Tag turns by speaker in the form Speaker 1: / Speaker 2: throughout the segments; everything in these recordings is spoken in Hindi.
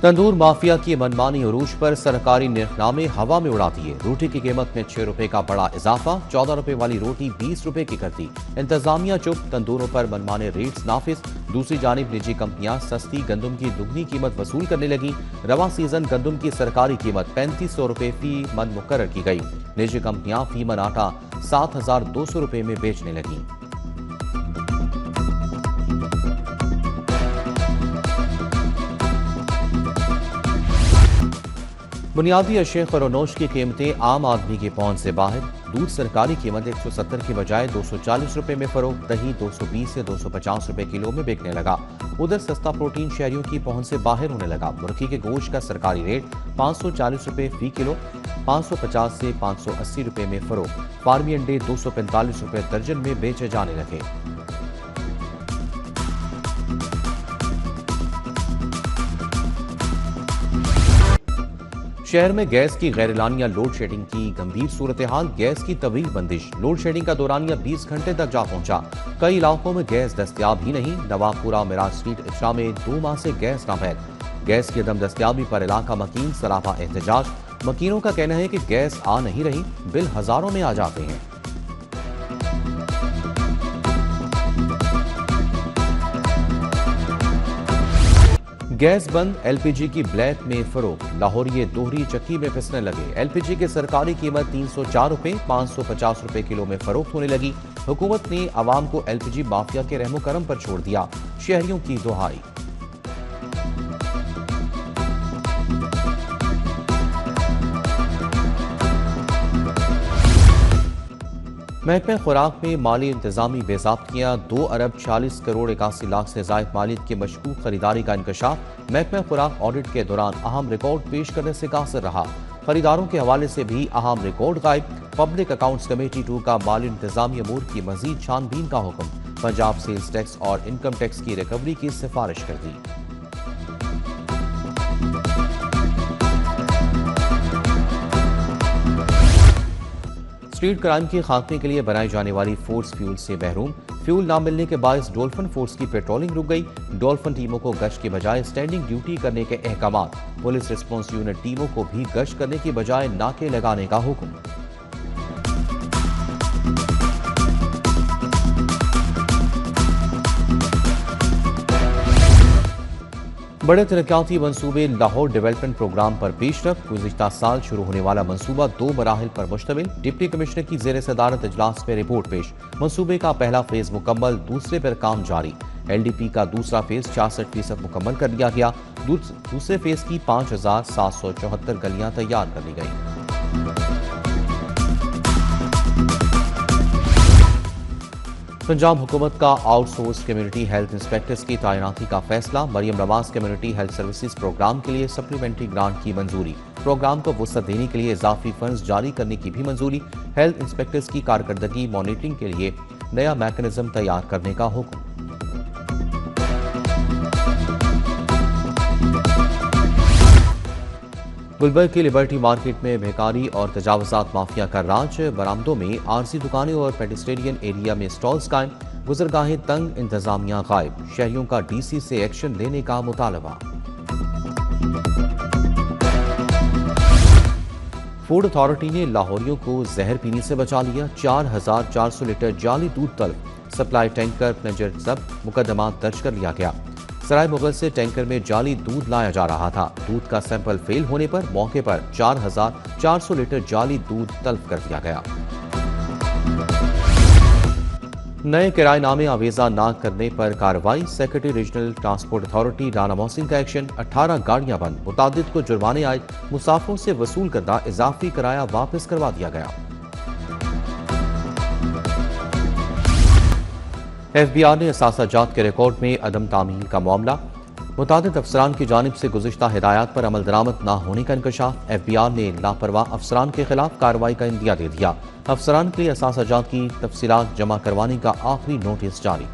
Speaker 1: तंदूर माफिया की मनमानी अरूज पर सरकारी निर्खनामे हवा में उड़ा दिए। रोटी की कीमत में 6 रुपए का बड़ा इजाफा, 14 रुपए वाली रोटी 20 रुपए की कर दी। इंतजामिया चुप, तंदूरों पर मनमाने रेट्स नाफिज। दूसरी जानिब निजी कंपनियां सस्ती गंदम की दुगनी कीमत वसूल करने लगी। रवा सीजन गंदम की सरकारी कीमत 3500 रुपए फी मन मुकर्रर की गई। निजी कंपनियां फी मन आटा 7200 रुपए में बेचने लगी। बुनियादी अशिया खरोनोश की कीमतें आम आदमी की पहुंच से बाहर। दूध सरकारी कीमत 170 की बजाय 240 रुपए में फरोख्त, दही 220 से 250 रुपए किलो में बिकने लगा। उधर सस्ता प्रोटीन शहरियों की पहुंच से बाहर होने लगा। मुर्गी के गोश्त का सरकारी रेट 540 रुपए फी किलो, 550 से 580 रुपए में फरोख्त। फार्मी अंडे 245 रुपए दर्जन में बेचे जाने लगे। शहर में गैस की गैरलानिया लोड शेडिंग की गंभीर सूरत हाल। गैस की तवील बंदिश, लोड शेडिंग का दौरानिया 20 घंटे तक जा पहुंचा। कई इलाकों में गैस दस्तयाब ही नहीं। नवाबपुरा मिराज स्ट्रीट इशरा में 2 माह से गैस ना है। गैस की अदम दस्तयाबी पर इलाका मकीन सराफा एहतजाज। मकीनों का कहना है कि गैस आ नहीं रही, बिल हजारों में आ जाते हैं। गैस बंद, एलपीजी की ब्लैक में फरोख्त। लाहौरिये दोहरी चक्की में पिसने लगे। एलपीजी की सरकारी कीमत 304 रुपए 550 रुपए किलो में फरोख्त होने लगी। हुकूमत ने आवाम को एलपीजी माफिया के रहमो करम पर छोड़ दिया। शहरियों की दुहाई। महकमा खुराक में माली इंतजामी बेज़ाब्तियां। 2 अरब 40 करोड़ 81 लाख से ज़ायद मालियत की मशकूक खरीदारी का इंकशाफ। महकमा खुराक ऑडिट के दौरान अहम रिकॉर्ड पेश करने से कासिर रहा। खरीदारों के हवाले से भी अहम रिकॉर्ड गायब। पब्लिक अकाउंट्स कमेटी 2 का माली इंतजामी अमूर की मजीद छानबीन का हुक्म। पंजाब सेल्स टैक्स और इनकम टैक्स की रिकवरी की सिफारिश कर दी। स्ट्रीट क्राइम के खात्मे के लिए बनाई जाने वाली फोर्स फ्यूल से महरूम। फ्यूल ना मिलने के बायस डॉल्फिन फोर्स की पेट्रोलिंग रुक गई। डॉल्फिन टीमों को गश्त के बजाय स्टैंडिंग ड्यूटी करने के अहकाम। पुलिस रिस्पॉन्स यूनिट टीमों को भी गश्त करने की बजाय नाके लगाने का हुक्म। बड़े तरक्याती मंसूबे लाहौर डेवलपमेंट प्रोग्राम पर पेशरफ। गुज़िश्ता साल शुरू होने वाला मंसूबा 2 मराहिल पर मुश्तमिल। डिप्टी कमिश्नर की ज़ेर सदारत इजलास में रिपोर्ट पेश। मंसूबे का पहला फेज मुकम्मल, दूसरे पर काम जारी। एलडीपी का दूसरा फेज 66% मुकम्मल कर लिया गया। दूसरे फेज की 5774 गलियां तैयार कर ली गई। पंजाब हुकूमत का आउटसोर्स कम्युनिटी हेल्थ इंस्पेक्टर्स की तैनाती का फैसला। Maryam Nawaz community health services program के लिए सप्लीमेंट्री ग्रांट की मंजूरी। प्रोग्राम को वुसअत देने के लिए इजाफी फंड्स जारी करने की भी मंजूरी। हेल्थ इंस्पेक्टर्स की कारकर्दगी मॉनिटरिंग के लिए नया मैकेनिज्म तैयार करने का हुक्म। गुलबर्ग की लिबर्टी मार्केट में बेकारी और तजावजात माफिया का राज। बरामदों में आरसी दुकानें और पेडिस्ट्रेरियन एरिया में स्टॉल्स कायम। गुजरगाहें तंग, इंतजामिया गायब। शहरियों का डीसी से एक्शन लेने का मुतालबा। फूड अथॉरिटी ने लाहौरियों को जहर पीने से बचा लिया। 4400 लीटर जाली दूध तलब। सप्लाई टैंकर नजर जब्त, मुकदमा दर्ज कर लिया गया। सराय मुगल से टैंकर में जाली दूध लाया जा रहा था। दूध का सैंपल फेल होने पर मौके पर 4400 लीटर जाली दूध तलब कर दिया गया। नए किराएनामे आवेजा न करने पर कार्रवाई। Secretary regional transport authority Rana Mohsin का एक्शन। 18 गाड़ियां बंद, मुतादिद को जुर्माने आए। मुसाफिरों से वसूल करदा इजाफी किराया वापस करवा दिया गया। FBI ने असासाजात के रिकॉर्ड में अदम तामील का मामला। मुतादिद अफसरान की जानिब से गुज़िश्ता हिदायत पर अमल दरामद न होने का इंकशाफ। FBI ने लापरवाह अफसरान के खिलाफ कार्रवाई का इंदिया दे दिया। अफसरान के लिए असासाजात की तफसीलात जमा करवाने का आखिरी नोटिस जारी।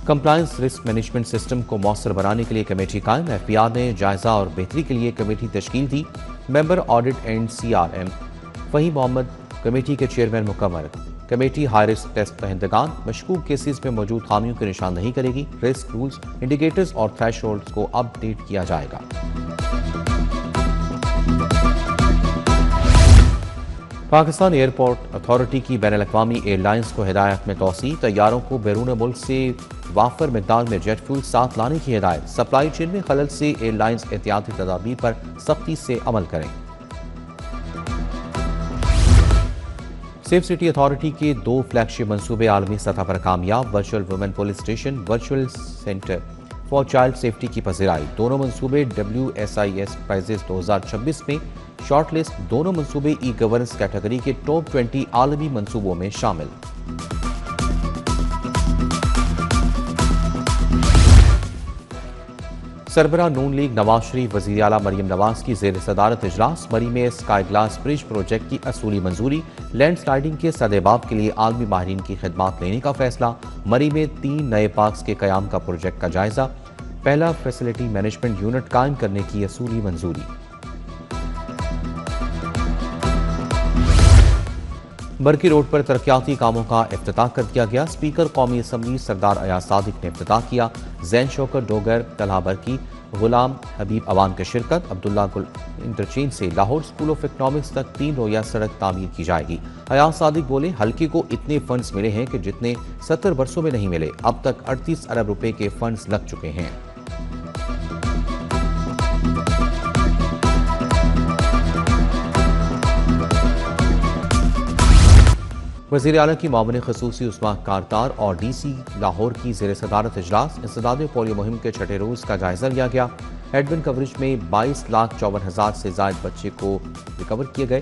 Speaker 1: कंप्लायंस रिस्क मैनेजमेंट सिस्टम को मौसर बनाने के लिए कमेटी कायम। FBI ने जायजा और बेहतरी के लिए कमेटी तश्कील दी। Member audit and CRM Faheem Mohammad committee के चेयरमैन मुकम्मल। कमेटी हाई रिस्क टेस्ट बहिंदगान मशकूक केसेस में मौजूद खामियों की निशानदही करेगी। रिस्क रूल्स, इंडिकेटर्स और थ्रेशहोल्ड्स को अपडेट किया जाएगा। पाकिस्तान एयरपोर्ट अथॉरिटी की बैनुल-अक़वामी एयरलाइंस को हिदायत में तौसी, तैयारों को बैरून मुल्क से वाफर मिकदार में जेट फ्यूल साथ लाने की हिदायत। सप्लाई चेन में खलल से एयरलाइंस एहतियाती तदाबीर पर सख्ती से अमल करें। सेफ सिटी अथॉरिटी के 2 फ्लैगशिप मंसूबे आलमी सतह पर कामयाब। Virtual women police station, virtual centre for child safety की पजीराई। दोनों मंसूबे WSIS प्राइजेस 2026 में शॉर्टलिस्ट। दोनों मंसूबे ई गवर्नेंस कैटेगरी के टॉप 20 आलमी मंसूबों में शामिल। सरबराह नून लीग नवाज शरीफ वज़ीर आला मरीम नवाज की ज़ेर सदारत इजलास। मरी में स्काई ग्लास ब्रिज प्रोजेक्ट की असूली मंजूरी। लैंड स्लाइडिंग के सदेबाब के लिए आलमी माहिरीन की खिदमात लेने का फैसला। मरी में 3 नए पार्क्स के कयाम का प्रोजेक्ट का जायजा। पहला फैसिलिटी मैनेजमेंट यूनिट कायम करने की असूली मंजूरी। बरकी रोड पर तरक्याती कामों का इफ्तिताह कर दिया गया। स्पीकर कौमी असम्बली सरदार अयाज सादिक ने इफ्तिताह किया। जैन शौकत डोगर, तलहा बरकी, गुलाम हबीब अवान की शिरकत। अब्दुल्ला गुल इंटरचेंज से लाहौर स्कूल ऑफ इकनॉमिक्स तक 3 रोया सड़क तामीर की जाएगी। अयाज सादिक बोले, हल्के को इतने फंड्स मिले हैं कि जितने 70 वर्षों में नहीं मिले। अब तक 38 अरब रुपए के फंड्स लग चुके हैं। वज़ीर आला की मामून ख़ुसूसी उस्मा कारतार और DC लाहौर की ज़ेर सदारत इजलास। इंसदाद पोलियो मुहिम के 6ठे रोज़ का जायजा लिया गया। एडमिन कवरेज में 22,54,000 से ज़ायद बच्चे को रिकवर किए गए।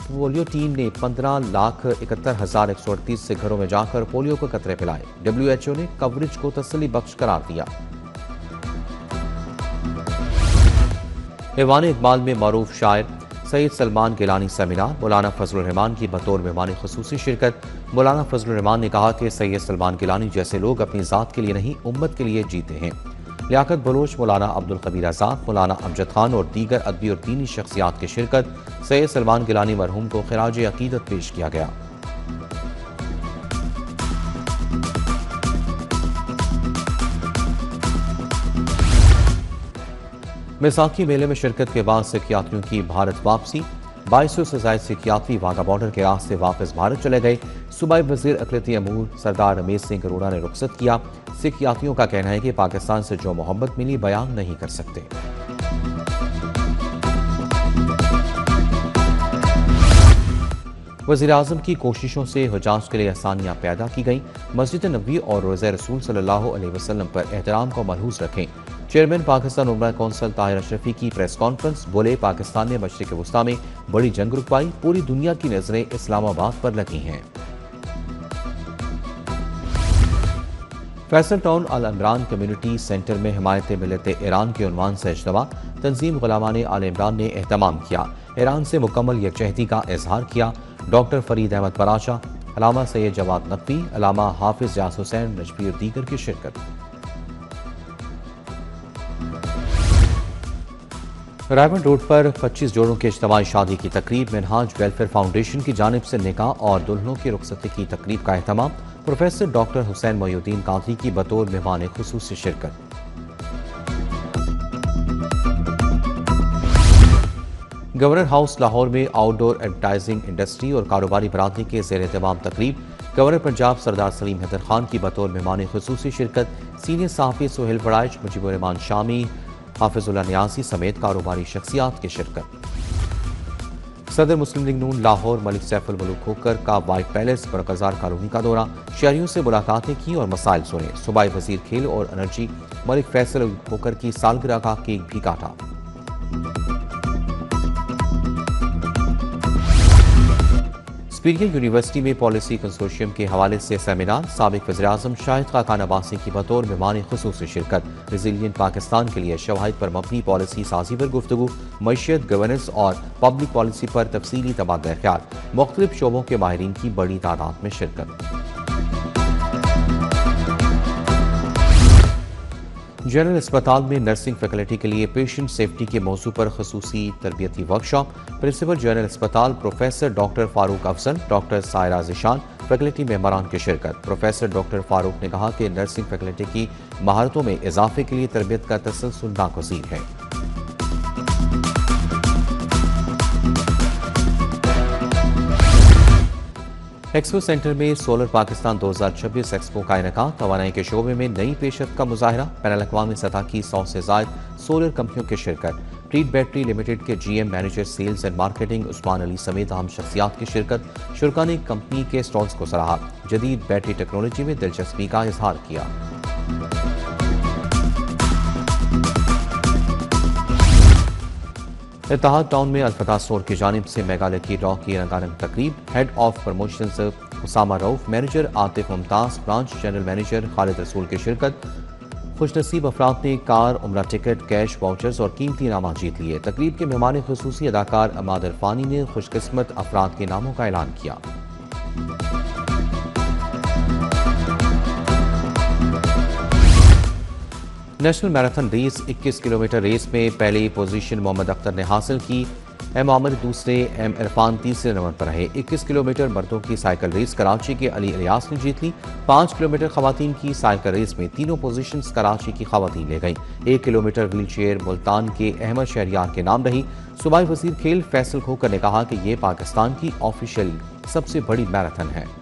Speaker 1: पोलियो टीम ने 15,71,138 से घरों में जाकर पोलियो को कतरे पिलाए। WHO ने कवरेज को तसल्ली बख्श करार दिया। ईवान इकबाल में मरूफ शायर सैयद सलमान गिलानी सेमिनार। मौलाना फजलुर रहमान की बतौर मेहमान खुसूसी शिरकत। मौलाना फजलुर रहमान ने कहा कि सैयद सलमान गिलानी जैसे लोग अपनी ज़ात के लिए नहीं, उम्मत के लिए जीते हैं। लियाकत बलोच, मौलाना अब्दुल कबीर आज़ाद, मौलाना अमजद खान और दीगर अदबी और दीनी शख्सियात की शिरकत। सैयद सलमान गिलानी मरहूम को खिराज अकीदत पेश किया गया। बैसाखी मेले में शिरकत के बाद सिख यात्रियों की भारत वापसी। 2200 से ज्यादा सिख यात्री वाघा बॉर्डर के रास्ते वापस भारत चले गए। सूबाई वजीर अक़लियती अमूर सरदार रमेश सिंह अरोड़ा ने रुखसत किया। सिख यात्रियों का कहना है कि पाकिस्तान से जो मोहब्बत मिली बयान नहीं कर सकते। वज़ीर आज़म की कोशिशों से हुज्जाज के लिए आसानियाँ पैदा की गईं। मस्जिद नबवी और रोज़ा रसूल सल्लल्लाहु अलैहि वसल्लम पर एहतराम को मलहूज़ रखें। चेयरमैन पाकिस्तान उमरा कौंसल ताहिर अशरफी की प्रेस कॉन्फ्रेंस। बोले, पाकिस्तान ने मशरिक़ वस्ता में बड़ी जंग रुकवाई। पूरी दुनिया की नजरें इस्लामाबाद पर लगी हैं। फैसल टाउन अल इमरान कम्युनिटी सेंटर में हिमायत मिलत ईरान के उन्वान से इज्तिमा। तंजीम गुलामान आल इमरान ने एहतमाम किया। ईरान से मुकम्मल यकजहती का इजहार किया। डॉक्टर फरीद अहमद पराशा, अलामा सैयद जवाद नकवी, अलामा हाफिज यास हुसैन नजफी और दीगर की शिरकत। रायबंद रोड पर 25 जोड़ों के इज्तिमाई शादी की तकरीब। मिनहाज वेलफेयर फाउंडेशन की जानिब से निकाह और दुल्हनों की रुखसती की तकरीब का एहतमाम। प्रोफेसर डॉक्टर हुसैन मोइनुद्दीन कादरी की बतौर मेहमान खुसूसी शिरकत। गवर्नर हाउस लाहौर में आउटडोर एडवर्टाइजिंग इंडस्ट्री और कारोबारी बरादरी के ज़ेर एहतमाम तकरीब। गवर्नर पंजाब सरदार सलीम हैदर खान की बतौर मेहमान खुसूसी शिरकत। सीनियर सहाफ़ी सुहेल फड़ाइच, मुजीबुर रहमान शामी, हाफिजुल्लाह नियाज़ी समेत कारोबारी शख्सियात की शिरकत। सदर मुस्लिम लीग नून लाहौर मलिक सैफुल मुल्क होकर का वाइट पैलेस बरकजार कॉलोनी का दौरा। शहरियों से मुलाकातें की और मसाइल सुने। सूबाई वजीर खेल और एनर्जी मलिक फैसल होकर की सालगिरह का केक भी काटा। स्पीरियर यूनिवर्सिटी में पॉलिसी कंसोर्शियम के हवाले से सेमिनार। साबिक वज़ीर-ए-आज़म शाहिद खान अब्बासी की बतौर मेहमान खुसूसी शिरकत। रिजिलियंट पाकिस्तान के लिए शवाहिद पर मबनी पॉलिसी साजी पर गुफ्तगू। मईशत, गवर्नेंस और पब्लिक पॉलिसी पर तफसीली तबादला ख्याल। मुख्तलिफ शोबों के माहिरीन की बड़ी तादाद में शिरकत। जनरल अस्पताल में नर्सिंग फैकल्टी के लिए पेशेंट सेफ्टी के मौजू पर खसूसी तरबियती वर्कशॉप। प्रिंसिपल जनरल अस्पताल professor doctor Farooq Afzal, doctor Saira Zeeshan, faculty मेंबरान की शिरकत। प्रोफेसर डॉक्टर फारूक ने कहा कि नर्सिंग फैकल्टी की महारतों में इजाफे के लिए तरबियत का तसलसल नागज़ीर है। एक्सपो सेंटर में सोलर पाकिस्तान 2026 एक्सपो का इनेकाद। तवानाई के शोबे में नई पेशरफ का मुजाहरा। बैनुल अक़वामी सतह की 100 से ज़ायद सोलर कंपनियों की शिरकत। प्रीट बैटरी लिमिटेड के GM manager sales and marketing Usman Ali समेत अहम शख्सियात की शिरकत। शुरा ने कंपनी के स्टॉल्स को सराहा। जदीद बैटरी टेक्नोलॉजी में दिलचस्पी का इजहार किया। इत्तेहाद टाउन में अलफता स्टोर की जानिब से मेगा लकी ड्रॉ की रंगारंग तकरीब। Head of promotions Usama Rauf, manager Atif Mumtaz, branch general manager Khalid Rasool की शिरकत। खुशनसीब अफराद ने कार, उम्रा टिकट, कैश वाउचर्स और कीमती इनाम जीत लिए। तकरीब के मेहमान खुसूसी अदाकार अमाद अरफानी ने खुशकिस्मत अफराद के नामों का ऐलान किया। National marathon race 21 kilometre race में पहली पोजीशन मोहम्मद अख्तर ने हासिल की। एम आमिर दूसरे, एम इरफान तीसरे नंबर पर रहे। 21 किलोमीटर मर्दों की साइकिल रेस कराची के अली इलियास ने जीत ली। 5 किलोमीटर खवातीन की साइकिल रेस में तीनों पोजीशंस कराची की खवातीन ले गईं। 1 किलोमीटर व्हील चेयर मुल्तान के अहमद शहरियार के नाम रही। सूबाई वजीर खेल फैसल खोकर ने कहा कि यह पाकिस्तान की ऑफिशियल सबसे बड़ी मैराथन है।